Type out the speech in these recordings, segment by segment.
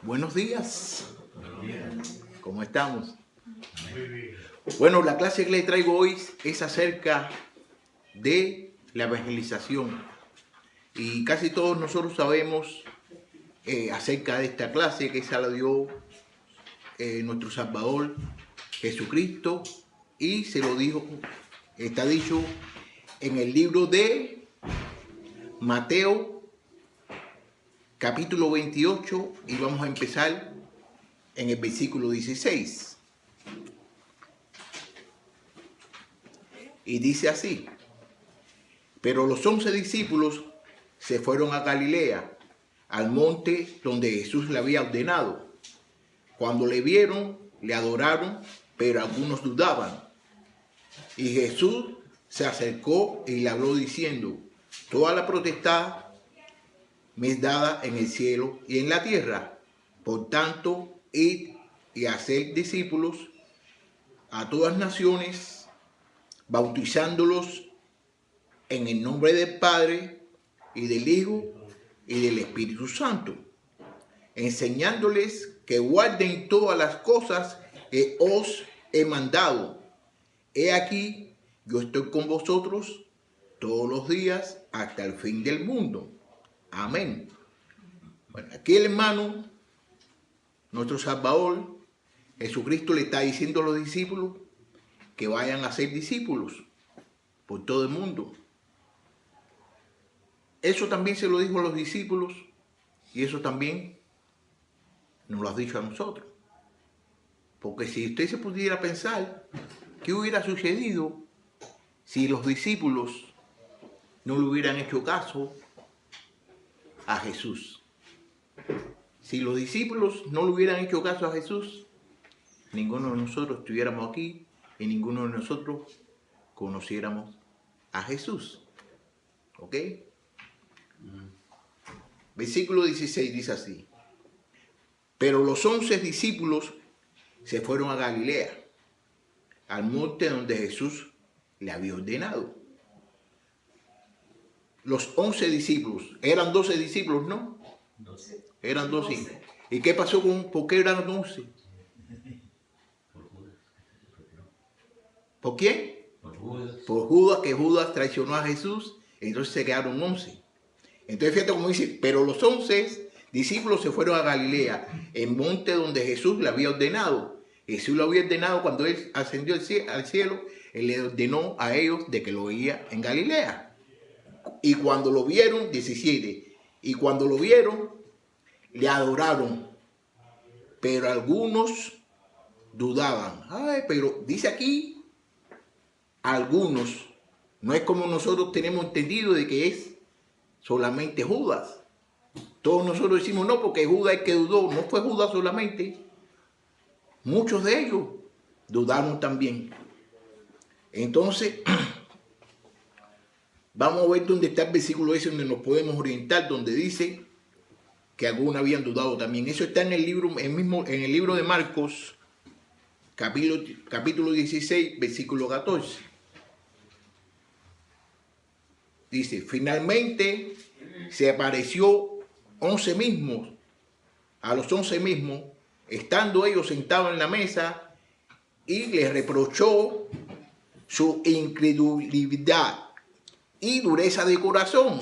Buenos días. ¿Cómo estamos? Bueno, la clase que les traigo hoy es acerca de la evangelización. Y casi todos nosotros sabemos acerca de esta clase que esa la dio nuestro Salvador Jesucristo, y se lo dijo, está dicho en el libro de Mateo, capítulo 28, y vamos a empezar en el versículo 16. Y dice así: pero los 11 discípulos se fueron a Galilea, al monte donde Jesús le había ordenado. Cuando le vieron, le adoraron, pero algunos dudaban. Y Jesús se acercó y le habló diciendo: toda la potestad me es dada en el cielo y en la tierra. Por tanto, id y haced discípulos a todas naciones, bautizándolos en el nombre del Padre y del Hijo y del Espíritu Santo, enseñándoles que guarden todas las cosas que os he mandado. He aquí, yo estoy con vosotros todos los días hasta el fin del mundo. Amén. Bueno, aquí el hermano, nuestro Salvador, Jesucristo, le está diciendo a los discípulos que vayan a ser discípulos por todo el mundo. Eso también se lo dijo a los discípulos y eso también nos lo ha dicho a nosotros. Porque si usted se pudiera pensar, ¿qué hubiera sucedido si los discípulos no le hubieran hecho caso a Jesús? Si los discípulos no le hubieran hecho caso a Jesús, ninguno de nosotros estuviéramos aquí y ninguno de nosotros conociéramos a Jesús. ¿Ok? Versículo 16 dice así: pero los 11 discípulos se fueron a Galilea, al monte donde Jesús le había ordenado. Los 11 discípulos, eran 12 discípulos, ¿no? 12. Eran 12. ¿Y qué pasó por qué eran 11? ¿Por quién? Por Judas, que Judas traicionó a Jesús, entonces se quedaron 11. Entonces fíjate cómo dice: pero los 11 discípulos se fueron a Galilea, el monte donde Jesús le había ordenado. Jesús lo había ordenado cuando él ascendió al cielo, él le ordenó a ellos de que lo veía en Galilea. Y cuando lo vieron, 17, y cuando lo vieron, le adoraron, pero algunos dudaban. Ay, pero dice aquí, algunos, no es como nosotros tenemos entendido de que es solamente Judas. Todos nosotros decimos no, porque Judas es el que dudó. No fue Judas solamente. Muchos de ellos dudaron también. Entonces, vamos a ver dónde está el versículo ese donde nos podemos orientar, donde dice que algunos habían dudado también. Eso está en el libro, en el libro de Marcos, capítulo 16, versículo 14. Dice: finalmente se apareció a los 11 mismos, estando ellos sentados en la mesa, y les reprochó su incredulidad y dureza de corazón,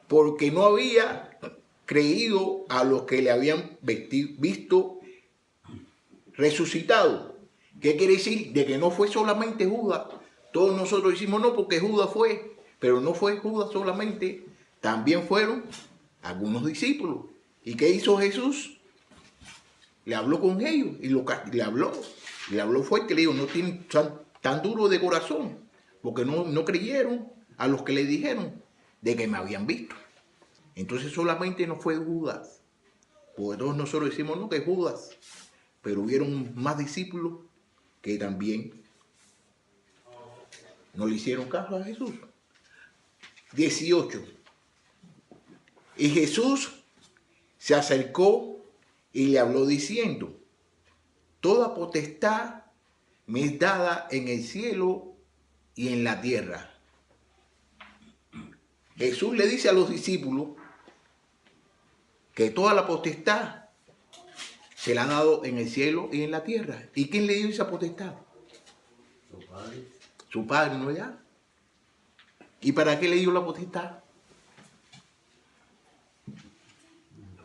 porque no había creído a los que le habían visto resucitado. ¿Qué quiere decir? De que no fue solamente Judas. Todos nosotros decimos no, porque Judas fue, pero no fue Judas solamente, también fueron algunos discípulos. ¿Y qué hizo Jesús? Le habló con ellos y le habló fuerte, le dijo: no tienen tan duro de corazón, porque no creyeron a los que le dijeron de que me habían visto. Entonces solamente no fue Judas, porque todos nosotros decimos no, que es Judas, pero hubieron más discípulos que también no le hicieron caso a Jesús. 18. Y Jesús se acercó y le habló diciendo: toda potestad me es dada en el cielo y en la tierra. Jesús le dice a los discípulos que toda la potestad se la ha dado en el cielo y en la tierra. ¿Y quién le dio esa potestad? Su padre. Su Padre, ¿no ya? ¿Y para qué le dio la potestad?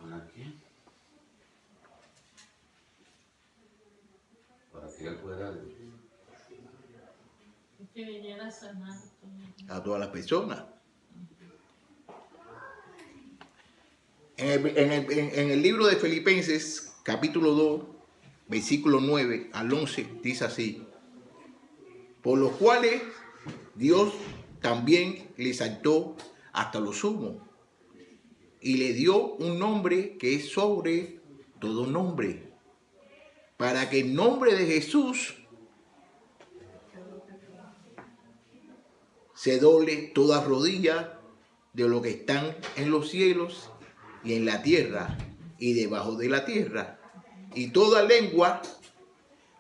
¿Para qué? Para que él pueda Que viniera a sanar a todas las personas. En el libro de Filipenses, capítulo 2, versículo 9 al 11, dice así: por los cuales Dios también le exaltó hasta lo sumo y le dio un nombre que es sobre todo nombre, para que en nombre de Jesús se doble toda rodilla de lo que están en los cielos y en la tierra y debajo de la tierra, y toda lengua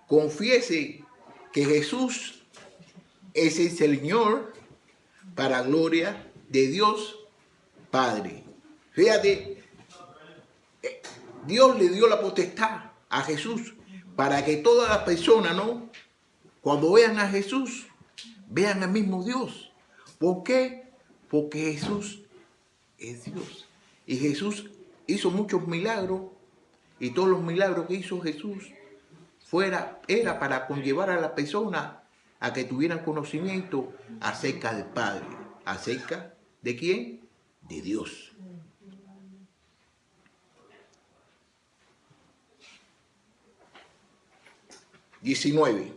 confiese que Jesús es el Señor, para gloria de Dios Padre. Fíjate, Dios le dio la potestad a Jesús para que todas las personas, ¿no?, cuando vean a Jesús, vean al mismo Dios. ¿Por qué? Porque Jesús es Dios. Y Jesús hizo muchos milagros, y todos los milagros que hizo Jesús era para conllevar a la persona a que tuvieran conocimiento acerca del Padre. ¿Acerca de quién? De Dios. XIX.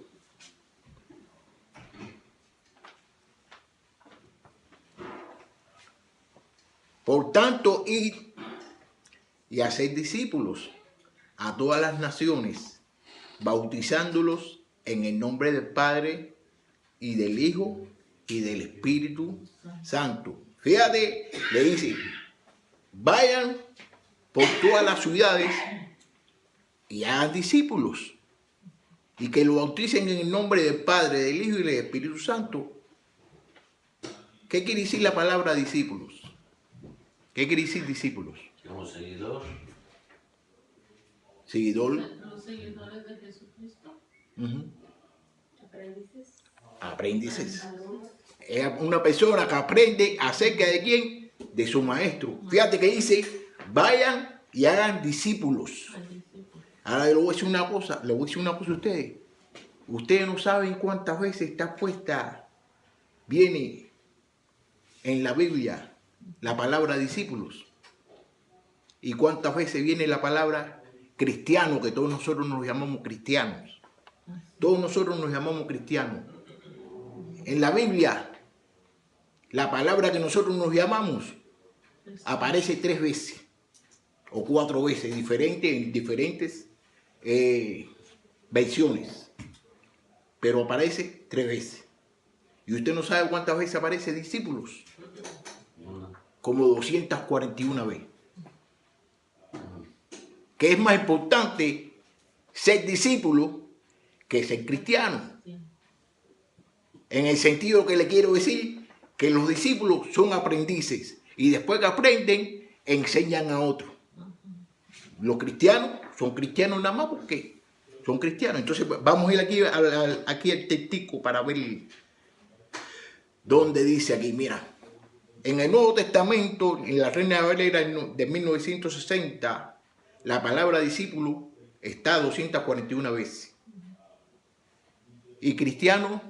Por tanto, id y haced discípulos a todas las naciones, bautizándolos en el nombre del Padre y del Hijo y del Espíritu Santo. Fíjate, le dice, vayan por todas las ciudades y hagan discípulos, y que lo bauticen en el nombre del Padre, del Hijo y del Espíritu Santo. ¿Qué quiere decir la palabra discípulos? ¿Qué quiere decir discípulos? como seguidor. Seguidor. los seguidores de Jesucristo. Aprendices. Es una persona que aprende acerca de quién, de su maestro. Fíjate que dice, vayan y hagan discípulos. Ahora le voy a decir una cosa, a ustedes. Ustedes no saben cuántas veces está puesta, viene en la Biblia la palabra discípulos. Y cuántas veces viene la palabra cristiano, que todos nosotros nos llamamos cristianos. Todos nosotros nos llamamos cristianos. En la Biblia, la palabra que nosotros nos llamamos aparece 3 veces o 4 veces, en diferentes versiones, pero aparece 3 veces. Y usted no sabe cuántas veces aparece discípulos, como 241 veces. Que es más importante ser discípulo que ser cristiano. En el sentido que le quiero decir que los discípulos son aprendices y después que aprenden, enseñan a otros. Los cristianos son cristianos nada más porque son cristianos. Entonces vamos a ir aquí al textico para ver dónde dice aquí. Mira, en el Nuevo Testamento, en la Reina Valera de 1960, la palabra discípulo está 241 veces. Y cristiano,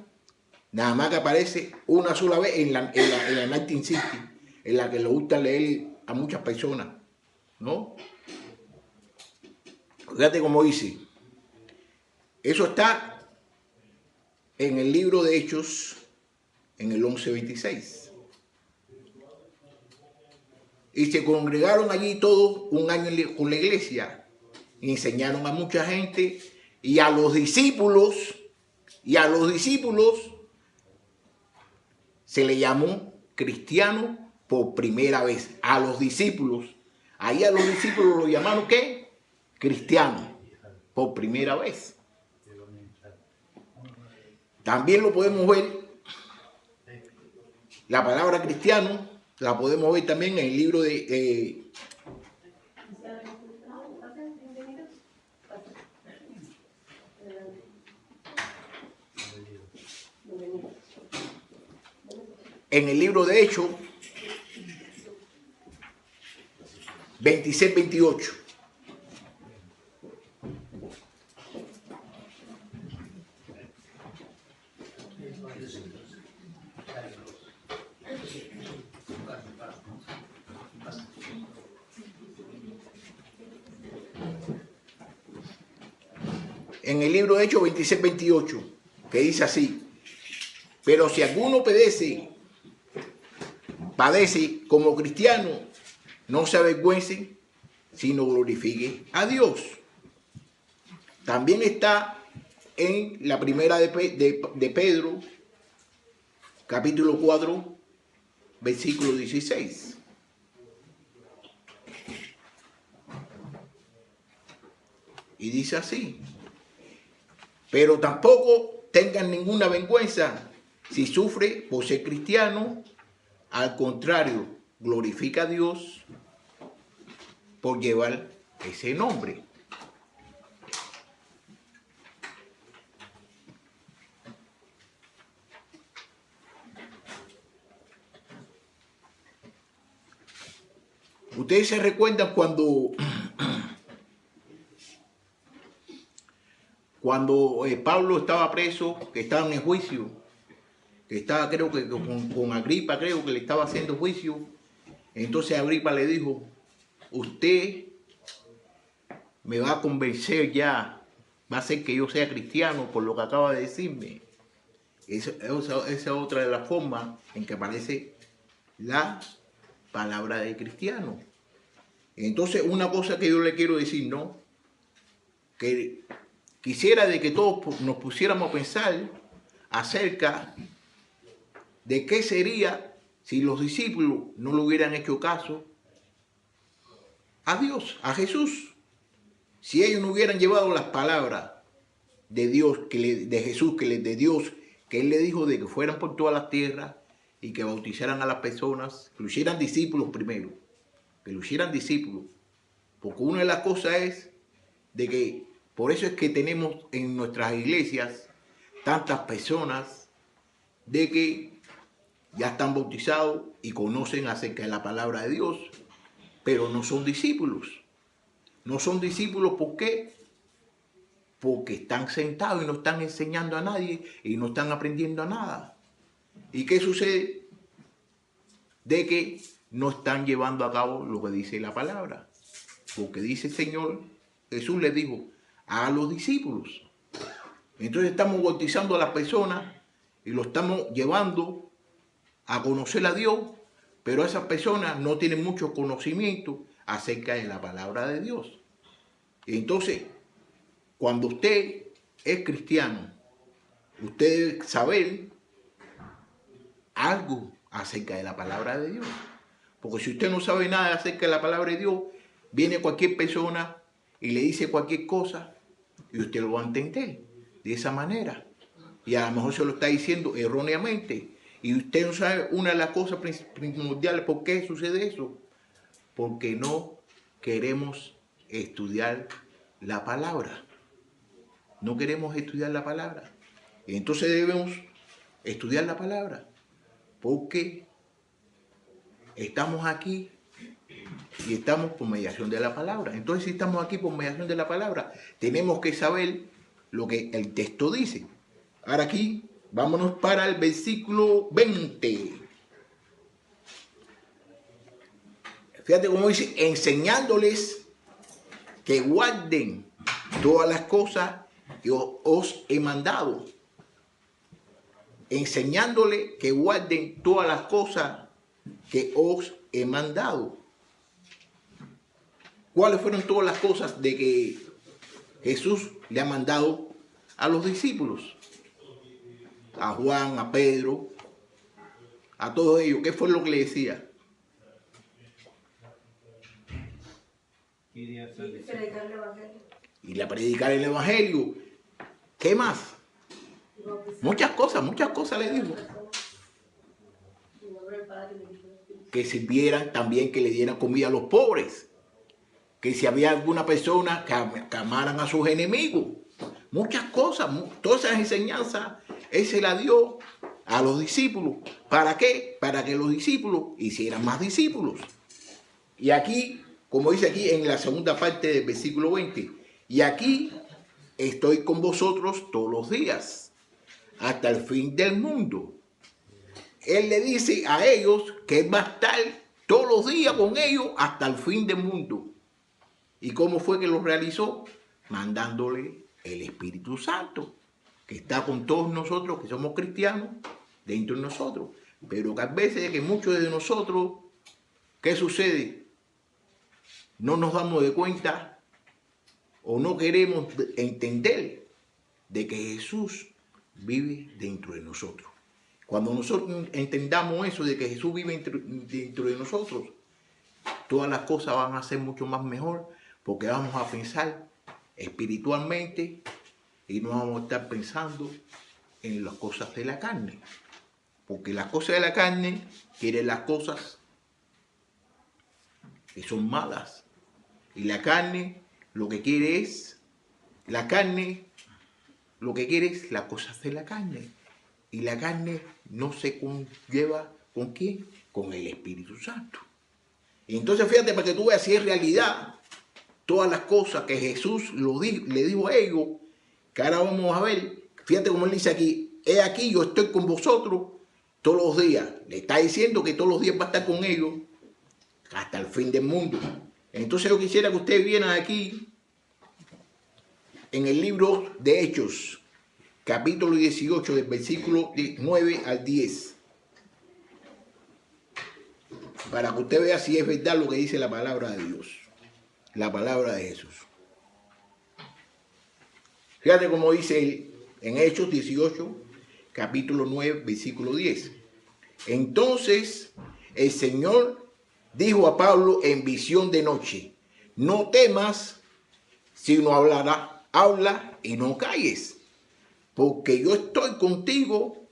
nada más que aparece una sola vez en la 1960, en la que le gusta leer a muchas personas, ¿no? Fíjate cómo dice. Eso está en el libro de Hechos, en el 11:26. Y se congregaron allí todos un año con la iglesia. Y enseñaron a mucha gente y a los discípulos se le llamó cristiano por primera vez. A los discípulos. Ahí a los discípulos lo llamaron ¿qué? Cristiano por primera vez. También lo podemos ver. La palabra cristiano la podemos ver también en el libro de en el libro de Hechos 26-28. En el libro de Hechos 26-28, que dice así: pero si alguno padece como cristiano, no se avergüence, sino glorifique a Dios. También está en la primera de Pedro, capítulo 4, versículo 16. Y dice así: pero tampoco tengan ninguna vergüenza si sufre por ser cristiano. Al contrario, glorifica a Dios por llevar ese nombre. Ustedes se recuerdan cuando Pablo estaba preso, que estaba en el juicio, que estaba, creo que con Agripa, creo que le estaba haciendo juicio. Entonces Agripa le dijo: usted me va a convencer ya, va a hacer que yo sea cristiano por lo que acaba de decirme. Esa es otra de las formas en que aparece la palabra de cristiano. Entonces, una cosa que yo le quiero decir, ¿no? Que quisiera de que todos nos pusiéramos a pensar acerca de qué sería si los discípulos no le hubieran hecho caso a Dios, a Jesús. Si ellos no hubieran llevado las palabras de Dios, de Jesús, de Dios, que Él le dijo de que fueran por todas las tierras y que bautizaran a las personas, que lo hicieran discípulos primero, que lo hicieran discípulos. Porque una de las cosas es de que, por eso es que tenemos en nuestras iglesias tantas personas de que ya están bautizados y conocen acerca de la palabra de Dios, pero no son discípulos. No son discípulos, ¿por qué? Porque están sentados y no están enseñando a nadie y no están aprendiendo a nada. ¿Y qué sucede? De que no están llevando a cabo lo que dice la palabra. Porque dice el Señor, Jesús les dijo a los discípulos. Entonces estamos bautizando a las personas y lo estamos llevando a conocer a Dios, pero esas personas no tienen mucho conocimiento acerca de la palabra de Dios. Entonces, cuando usted es cristiano, usted debe saber algo acerca de la palabra de Dios. Porque si usted no sabe nada acerca de la palabra de Dios, viene cualquier persona y le dice cualquier cosa y usted lo va a entender de esa manera. Y a lo mejor se lo está diciendo erróneamente. Y usted no sabe una de las cosas primordiales por qué sucede eso. Porque no queremos estudiar la palabra. No queremos estudiar la palabra. Y entonces debemos estudiar la palabra. Porque estamos aquí y estamos por mediación de la palabra. Entonces, si estamos aquí por mediación de la palabra, tenemos que saber lo que el texto dice. Ahora aquí, vámonos para el versículo 20. Fíjate cómo dice: enseñándoles que guarden todas las cosas que os he mandado. Enseñándoles que guarden todas las cosas que os he mandado. ¿Cuáles fueron todas las cosas de que Jesús le ha mandado a los discípulos? A Juan, a Pedro, a todos ellos. ¿Qué fue lo que le decía? Y predicar el evangelio. Y le predicar el evangelio. ¿Qué más? Muchas cosas le dijo. Que sirvieran también, que le dieran comida a los pobres. Que si había alguna persona que amaran a sus enemigos. Muchas cosas, todas esas enseñanzas, Él se las dio a los discípulos. ¿Para qué? Para que los discípulos hicieran más discípulos. Y aquí, como dice aquí en la segunda parte del versículo 20, y aquí estoy con vosotros todos los días, hasta el fin del mundo. Él le dice a ellos que él va a estar todos los días con ellos hasta el fin del mundo. ¿Y cómo fue que lo realizó? Mandándole el Espíritu Santo, que está con todos nosotros que somos cristianos, dentro de nosotros. Pero que a veces que muchos de nosotros, ¿qué sucede? No nos damos de cuenta o no queremos entender de que Jesús vive dentro de nosotros. Cuando nosotros entendamos eso de que Jesús vive dentro de nosotros, todas las cosas van a ser mucho más mejor, porque vamos a pensar espiritualmente y no vamos a estar pensando en las cosas de la carne. Porque las cosas de la carne quieren las cosas que son malas. Y la carne lo que quiere es, las cosas de la carne. Y la carne no se conlleva ¿con quién? Con el Espíritu Santo. Y entonces fíjate para que tú veas si es realidad todas las cosas que Jesús le dijo a ellos, que ahora vamos a ver. Fíjate cómo él dice aquí, he aquí yo estoy con vosotros todos los días. Le está diciendo que todos los días va a estar con ellos hasta el fin del mundo. Entonces yo quisiera que ustedes vieran aquí en el libro de Hechos, capítulo 18, del versículo 9 al 10. Para que usted vea si es verdad lo que dice la palabra de Dios, la palabra de Jesús. Fíjate cómo dice en Hechos 18, capítulo 9, versículo 10. Entonces el Señor dijo a Pablo en visión de noche, no temas, sino habla y no calles, porque yo estoy contigo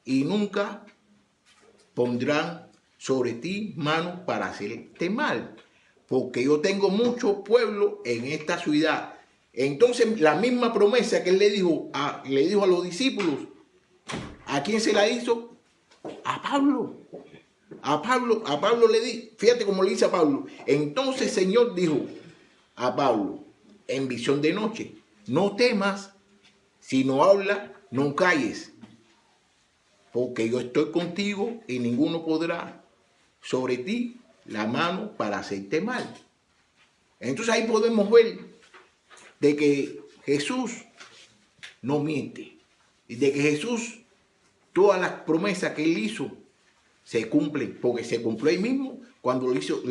y nunca pondrán sobre ti manos para hacerte mal, porque yo tengo mucho pueblo en esta ciudad. Entonces la misma promesa que él le dijo a los discípulos, ¿a quién se la hizo? A Pablo. A Pablo le di, fíjate cómo le dice a Pablo. Entonces el Señor dijo a Pablo en visión de noche, no temas, sino habla, no calles, porque yo estoy contigo y ninguno podrá sobre ti la mano para hacerte mal. Entonces ahí podemos ver de que Jesús no miente y de que Jesús, todas las promesas que él hizo se cumplen, porque se cumplió ahí mismo cuando lo hizo,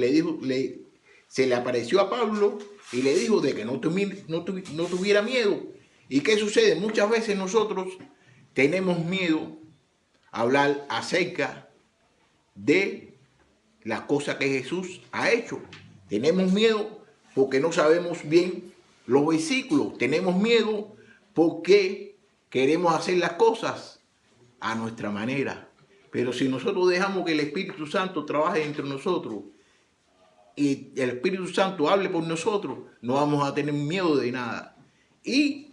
se le apareció a Pablo y le dijo de que no tuviera miedo. ¿Y qué sucede? Muchas veces nosotros tenemos miedo a hablar acerca de las cosas que Jesús ha hecho. Tenemos miedo porque no sabemos bien los versículos. Tenemos miedo porque queremos hacer las cosas a nuestra manera. Pero si nosotros dejamos que el Espíritu Santo trabaje entre nosotros y el Espíritu Santo hable por nosotros, no vamos a tener miedo de nada. Y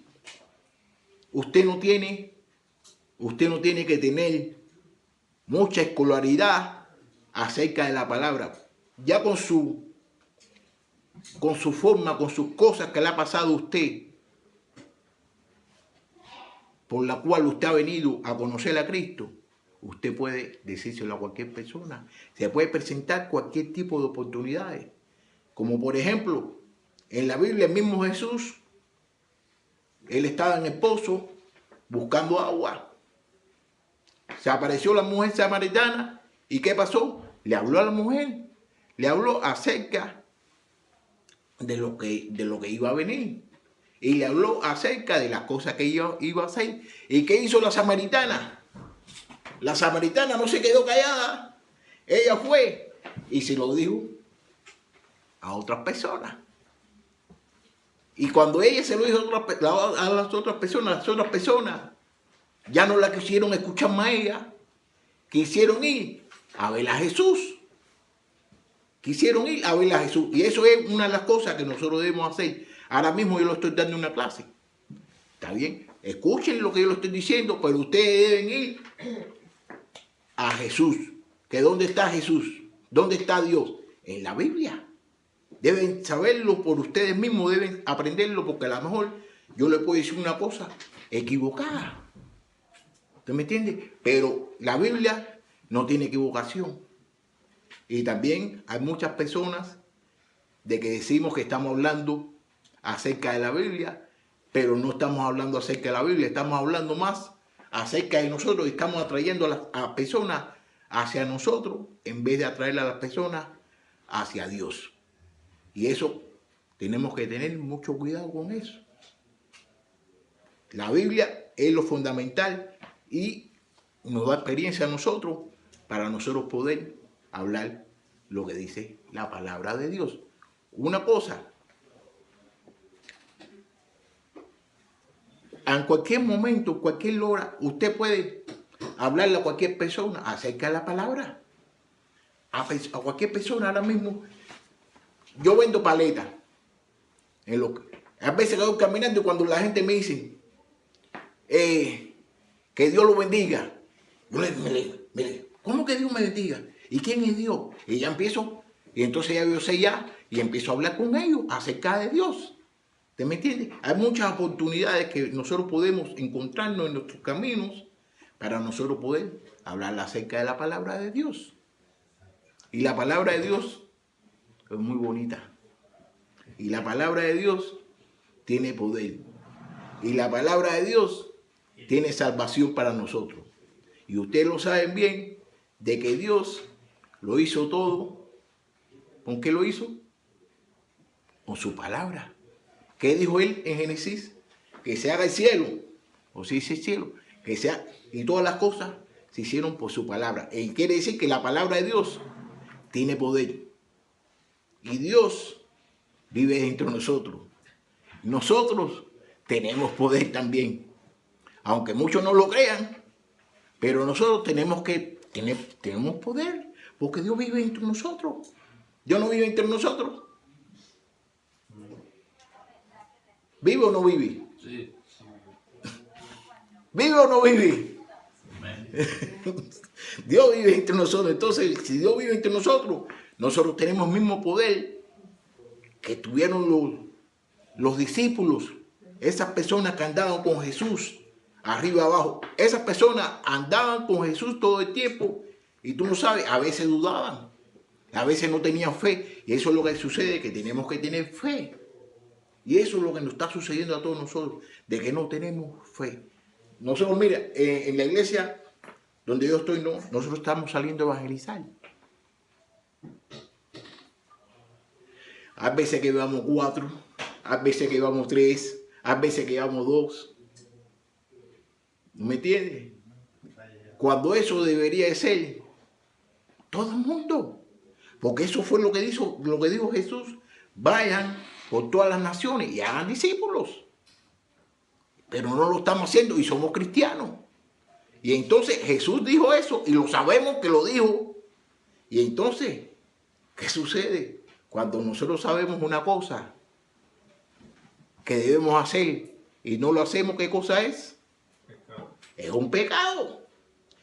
usted no tiene que tener mucha escolaridad acerca de la palabra. Ya con su forma, con sus cosas que le ha pasado a usted, por la cual usted ha venido a conocer a Cristo, usted puede decírselo a cualquier persona. Se puede presentar cualquier tipo de oportunidades. Como por ejemplo, en la Biblia el mismo Jesús, él estaba en el pozo buscando agua. Se apareció la mujer samaritana y ¿qué pasó? Le habló a la mujer, le habló acerca de lo que iba a venir. Y le habló acerca de las cosas que ella iba a hacer. ¿Y qué hizo la samaritana? La samaritana no se quedó callada. Ella fue y se lo dijo a otras personas. Y cuando ella se lo dijo a las otras personas ya no la quisieron escuchar más a ella. Quisieron ir a ver a Jesús. Quisieron ir a ver a Jesús. Y eso es una de las cosas que nosotros debemos hacer. Ahora mismo yo lo estoy dando una clase. ¿Está bien? Escuchen lo que yo lo estoy diciendo, pero ustedes deben ir a Jesús. ¿Que dónde está Jesús? ¿Dónde está Dios? En la Biblia. Deben saberlo por ustedes mismos, deben aprenderlo, porque a lo mejor yo le puedo decir una cosa equivocada. ¿Usted me entiende? Pero la Biblia no tiene equivocación. Y también hay muchas personas de que decimos que estamos hablando acerca de la Biblia, pero no estamos hablando acerca de la Biblia, estamos hablando más acerca de nosotros y estamos atrayendo a las personas hacia nosotros en vez de atraer a las personas hacia Dios. Y eso tenemos que tener mucho cuidado con eso. La Biblia es lo fundamental y nos da experiencia a nosotros para nosotros poder hablar lo que dice la palabra de Dios. Una cosa, en cualquier momento, cualquier hora, usted puede hablarle a cualquier persona acerca de la palabra. A cualquier persona ahora mismo. Yo vendo paletas. A veces voy caminando y cuando la gente me dice que Dios lo bendiga, yo le digo, ¿cómo que Dios me bendiga? ¿Y quién es Dios? Y ya empiezo, y entonces ya yo sé ya, y empiezo a hablar con ellos acerca de Dios. ¿Usted me entiende? Hay muchas oportunidades que nosotros podemos encontrarnos en nuestros caminos para nosotros poder hablar acerca de la palabra de Dios. Y la palabra de Dios es muy bonita. Y la palabra de Dios tiene poder. Y la palabra de Dios tiene salvación para nosotros. Y ustedes lo saben bien, de que Dios lo hizo todo. ¿Con qué lo hizo? Con su palabra. ¿Qué dijo él en Génesis? Que se haga el cielo. O se dice el cielo. Que sea, y todas las cosas se hicieron por su palabra. Y quiere decir que la palabra de Dios tiene poder. Y Dios vive dentro de nosotros. Nosotros tenemos poder también. Aunque muchos no lo crean, pero nosotros tenemos poder. Porque Dios vive entre nosotros. Dios no vive entre nosotros. ¿Vive o no vive? Sí. ¿Vive o no vive? Dios vive entre nosotros. Entonces, si Dios vive entre nosotros, nosotros tenemos el mismo poder que tuvieron los discípulos. Esas personas que andaban con Jesús, arriba abajo. Esas personas andaban con Jesús todo el tiempo. Y tú no sabes, a veces dudaban. A veces no tenían fe. Y eso es lo que sucede, que tenemos que tener fe. Y eso es lo que nos está sucediendo a todos nosotros, de que no tenemos fe. Nosotros, mira, en la iglesia donde yo estoy, nosotros estamos saliendo a evangelizar. Hay veces que vamos 4, hay veces que vamos 3, hay veces que vamos 2. ¿Me entiendes? Cuando eso debería de ser todo el mundo. Porque eso fue lo que dijo Jesús. Vayan por todas las naciones y hagan discípulos. Pero no lo estamos haciendo y somos cristianos. Y entonces Jesús dijo eso y lo sabemos que lo dijo. Y entonces, ¿qué sucede? Cuando nosotros sabemos una cosa que debemos hacer y no lo hacemos, ¿qué cosa es? Pecado. Es un pecado.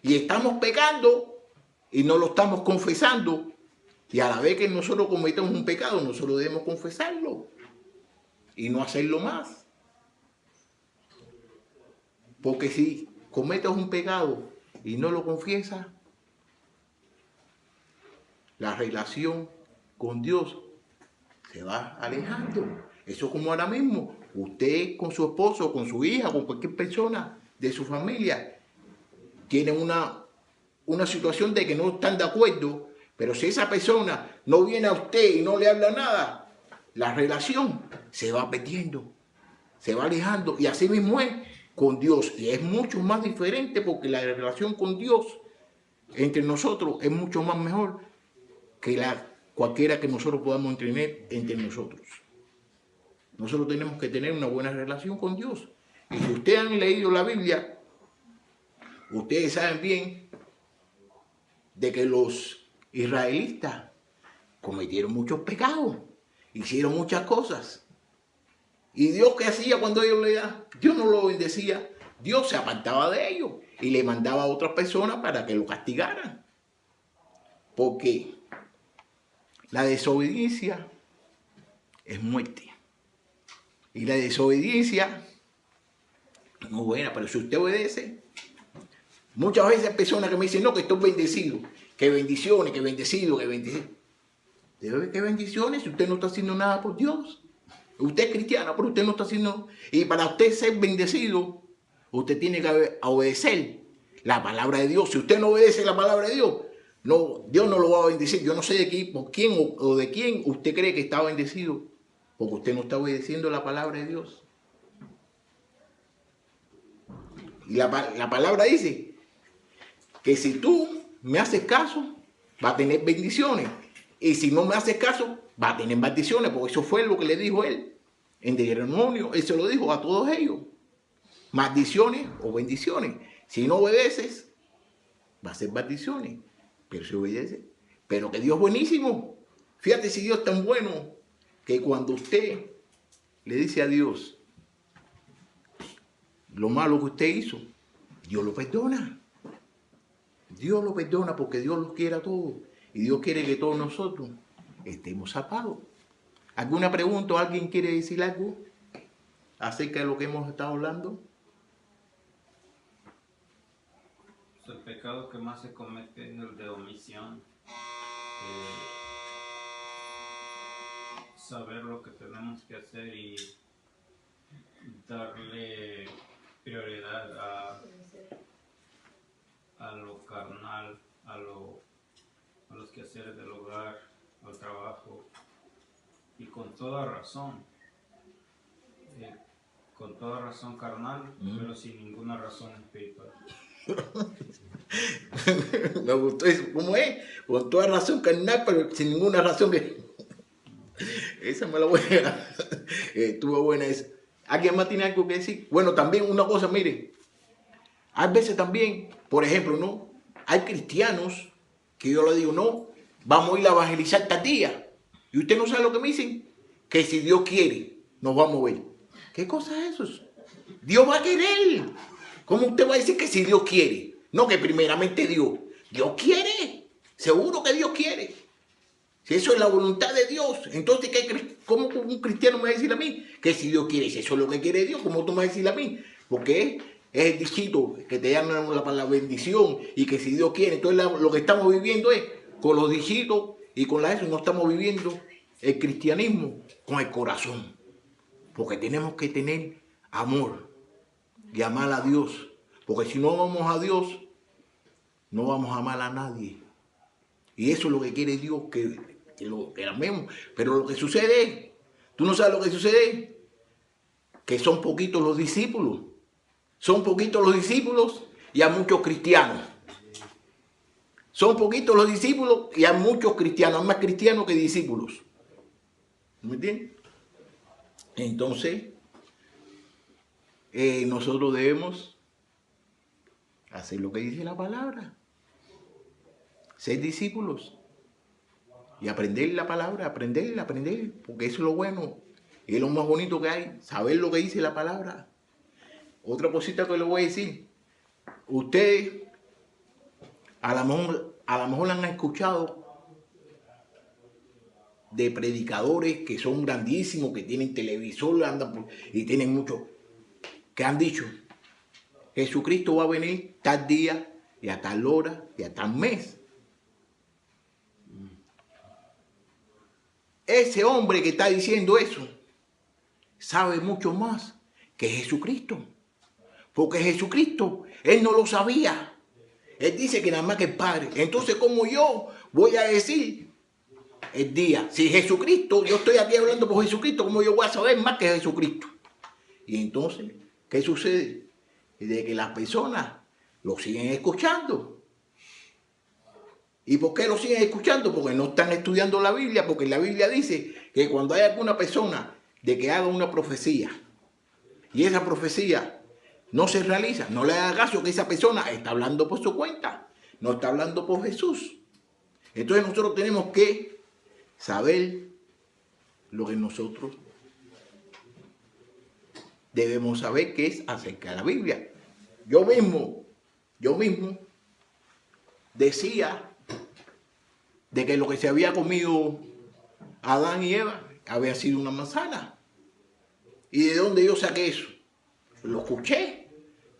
Y estamos pecando y no lo estamos confesando. Y a la vez que nosotros cometemos un pecado, nosotros debemos confesarlo y no hacerlo más. Porque si cometes un pecado y no lo confiesas, la relación con Dios se va alejando. Eso es como ahora mismo, usted con su esposo, con su hija, con cualquier persona de su familia, tienen una situación de que no están de acuerdo, pero si esa persona no viene a usted y no le habla nada, la relación se va perdiendo, se va alejando, y así mismo es con Dios. Y es mucho más diferente porque la relación con Dios entre nosotros es mucho más mejor que cualquiera que nosotros podamos tener entre nosotros. Nosotros tenemos que tener una buena relación con Dios. Y si ustedes han leído la Biblia, ustedes saben bien de que los israelitas cometieron muchos pecados, hicieron muchas cosas. ¿Y Dios qué hacía cuando ellos le daban? Dios no lo bendecía Dios se apartaba de ellos y le mandaba a otras personas para que lo castigaran. Porque la desobediencia es muerte. Y la desobediencia no es buena, pero si usted obedece, muchas veces hay personas que me dicen, no, que estoy bendecido, que bendiciones, que bendecido, que bendecido. Debe ver qué bendiciones si usted no está haciendo nada por Dios. Usted es cristiano, pero usted no está haciendo... Y para usted ser bendecido, usted tiene que obedecer la palabra de Dios. Si usted no obedece la palabra de Dios, no, Dios no lo va a bendecir. Yo no sé de quién, por quién o de quién usted cree que está bendecido, porque usted no está obedeciendo la palabra de Dios. Y la palabra dice que si tú me haces caso, va a tener bendiciones. Y si no me haces caso, va a tener maldiciones, porque eso fue lo que le dijo él. En Deuteronomio, él se lo dijo a todos ellos. Maldiciones o bendiciones. Si no obedeces, va a ser maldiciones. Pero si obedeces, pero que Dios es buenísimo. Fíjate si Dios es tan bueno que cuando usted le dice a Dios lo malo que usted hizo, Dios lo perdona. Dios lo perdona porque Dios los quiere a todos. Y Dios quiere que todos nosotros estemos salvados. ¿Alguna pregunta? ¿Alguien quiere decir algo acerca de lo que hemos estado hablando? El pecado que más se comete es el de omisión. Saber lo que tenemos que hacer y darle prioridad a lo carnal, a los quehaceres del hogar, al trabajo, y con toda razón carnal, pero sin ninguna razón espiritual. Me gustó eso. ¿Cómo es? Con toda razón carnal, pero sin ninguna razón. Esa me la voy a... Estuvo buena esa. ¿Alguien más tiene algo que decir? Bueno, también una cosa, mire. Hay veces también, por ejemplo, ¿no? Hay cristianos que yo le digo, no, vamos a ir a evangelizar esta día. Y usted no sabe lo que me dicen. Que si Dios quiere, nos vamos a ver. ¿Qué cosa es eso? Dios va a querer. ¿Cómo usted va a decir que si Dios quiere? No, que primeramente Dios. Dios quiere. Seguro que Dios quiere. Si eso es la voluntad de Dios, entonces ¿cómo un cristiano me va a decir a mí? Que si Dios quiere, si eso es lo que quiere Dios, ¿cómo tú me vas a decir a mí? Porque es el dichito que te llaman la bendición y que si Dios quiere. Entonces lo que estamos viviendo es con los dichitos y con eso no estamos viviendo el cristianismo con el corazón. Porque tenemos que tener amor y amar a Dios. Porque si no amamos a Dios, no vamos a amar a nadie. Y eso es lo que quiere Dios, que lo amemos. Pero lo que sucede es, tú no sabes lo que sucede, que son poquitos los discípulos. Son poquitos los discípulos y hay muchos cristianos. Son poquitos los discípulos y hay muchos cristianos. Hay más cristianos que discípulos. ¿Me entiendes? Entonces, nosotros debemos hacer lo que dice la palabra. Ser discípulos. Y aprender la palabra, aprender, porque eso es lo bueno. Y es lo más bonito que hay, saber lo que dice la palabra. Otra cosita que le voy a decir. Ustedes a lo mejor han escuchado de predicadores que son grandísimos, que tienen televisor, andan y tienen mucho, que han dicho, Jesucristo va a venir tal día y a tal hora y a tal mes. Ese hombre que está diciendo eso sabe mucho más que Jesucristo. Porque Jesucristo, él no lo sabía. Él dice que nada más que el Padre. Entonces, ¿cómo yo voy a decir el día? Si Jesucristo, yo estoy aquí hablando por Jesucristo, ¿cómo yo voy a saber más que Jesucristo? Y entonces, ¿qué sucede? De que las personas lo siguen escuchando. ¿Y por qué lo siguen escuchando? Porque no están estudiando la Biblia, porque la Biblia dice que cuando hay alguna persona de que haga una profecía y esa profecía no se realiza, no le haga caso que esa persona está hablando por su cuenta, no está hablando por Jesús. Entonces nosotros tenemos que saber lo que nosotros debemos saber, que es acerca de la Biblia. yo mismo decía de que lo que se había comido Adán y Eva había sido una manzana. ¿Y de dónde yo saqué eso? Lo escuché.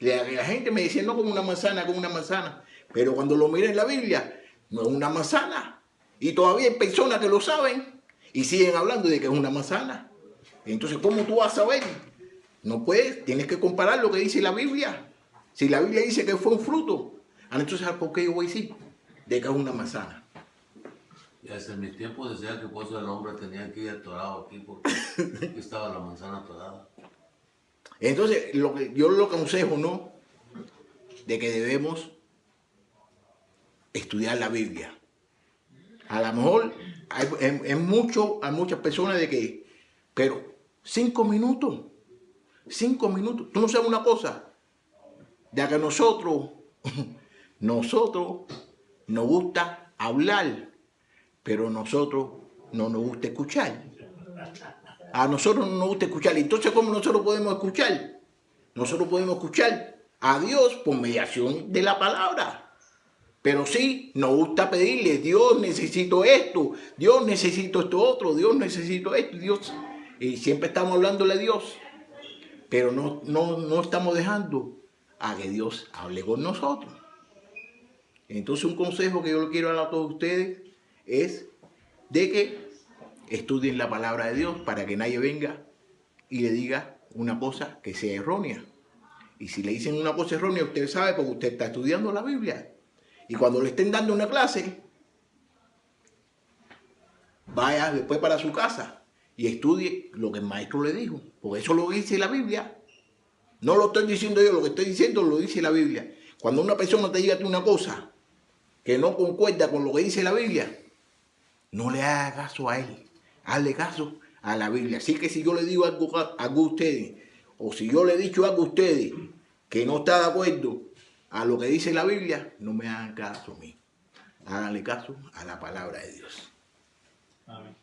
La gente me decía, no, como una manzana, como una manzana. Pero cuando lo miré en la Biblia, no es una manzana. Y todavía hay personas que lo saben y siguen hablando de que es una manzana. Entonces, ¿cómo tú vas a saber? No puedes, tienes que comparar lo que dice la Biblia. Si la Biblia dice que fue un fruto, entonces ¿por qué yo voy a decir de que es una manzana? Y hasta en mi tiempo decía que por eso el hombre tenía que ir atorado aquí porque aquí estaba la manzana atorada. Entonces, yo lo aconsejo, ¿no? De que debemos estudiar la Biblia. A lo mejor hay muchas personas de que, pero 5 minutos. Tú no sabes una cosa, de que nosotros nos gusta hablar, pero nosotros no nos gusta escuchar. A nosotros no nos gusta escuchar. Entonces, ¿cómo nosotros podemos escuchar? Nosotros podemos escuchar a Dios por mediación de la palabra. Pero sí, nos gusta pedirle, Dios, necesito esto, Dios, necesito esto otro, Dios, necesito esto, Dios. Y siempre estamos hablándole a Dios. Pero no estamos dejando a que Dios hable con nosotros. Entonces, un consejo que yo le quiero dar a todos ustedes es de que estudien la palabra de Dios para que nadie venga y le diga una cosa que sea errónea. Y si le dicen una cosa errónea, usted sabe porque usted está estudiando la Biblia. Y cuando le estén dando una clase, vaya después para su casa y estudie lo que el maestro le dijo. Porque eso lo dice la Biblia. No lo estoy diciendo yo, lo que estoy diciendo lo dice la Biblia. Cuando una persona te diga una cosa que no concuerda con lo que dice la Biblia, no le haga caso a él. Hazle caso a la Biblia. Así que si yo le digo algo a ustedes, o si yo le he dicho algo a ustedes que no está de acuerdo a lo que dice la Biblia, no me hagan caso a mí. Háganle caso a la palabra de Dios. Amén.